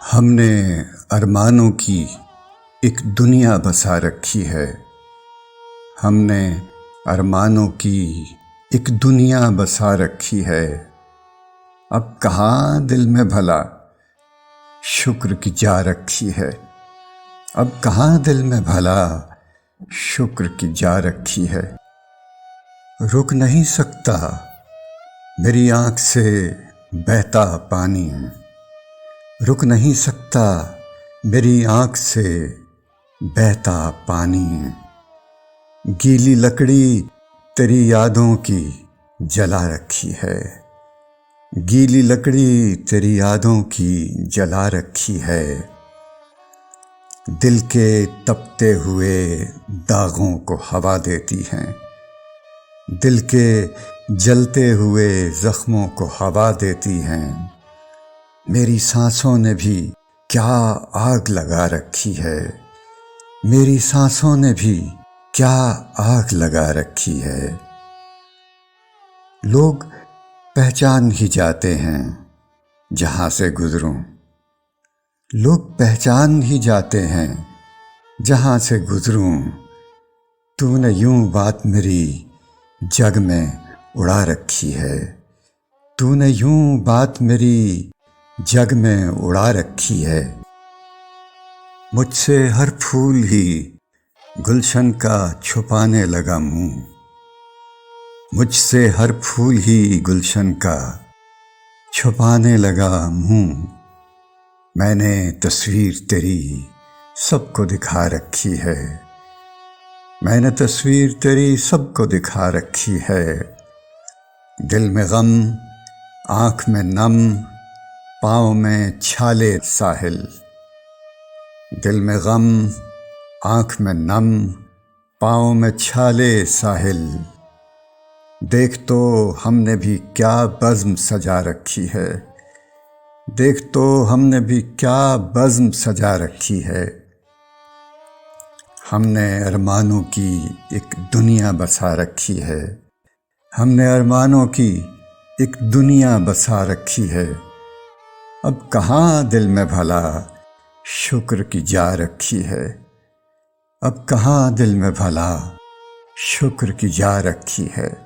हमने अरमानों की एक दुनिया बसा रखी है। हमने अरमानों की एक दुनिया बसा रखी है। अब कहाँ दिल में भला शुक्र की जा रखी है। अब कहाँ दिल में भला शुक्र की जा रखी है। रुक नहीं सकता मेरी आँख से बहता पानी, रुक नहीं सकता मेरी आँख से बहता पानी। गीली लकड़ी तेरी यादों की जला रखी है। गीली लकड़ी तेरी यादों की जला रखी है। दिल के तपते हुए दागों को हवा देती हैं। दिल के जलते हुए जख्मों को हवा देती हैं। मेरी सांसों ने भी क्या आग लगा रखी है। मेरी सांसों ने भी क्या आग लगा रखी है। लोग पहचान ही जाते हैं जहाँ से गुजरूं। लोग पहचान ही जाते हैं जहाँ से गुजरूं। तूने यूं बात मेरी जग में उड़ा रखी है। तूने यूं बात मेरी जग में उड़ा रखी है। मुझसे हर फूल ही गुलशन का छुपाने लगा मुँह। मुझसे हर फूल ही गुलशन का छुपाने लगा मुँह। मैंने तस्वीर तेरी सबको दिखा रखी है। मैंने तस्वीर तेरी सबको दिखा रखी है। दिल में गम, आँख में नम, पाँव में छाले साहिल। दिल में गम, आँख में नम, पाँव में छाले साहिल। देख तो हमने भी क्या बज़्म सजा रखी है। देख तो हमने भी क्या बज़्म सजा रखी है। हमने अरमानों की एक दुनिया बसा रखी है। हमने अरमानों की एक दुनिया बसा रखी है। अब कहाँ दिल में भला शुक्र की जा रखी है। अब कहाँ दिल में भला शुक्र की जा रखी है।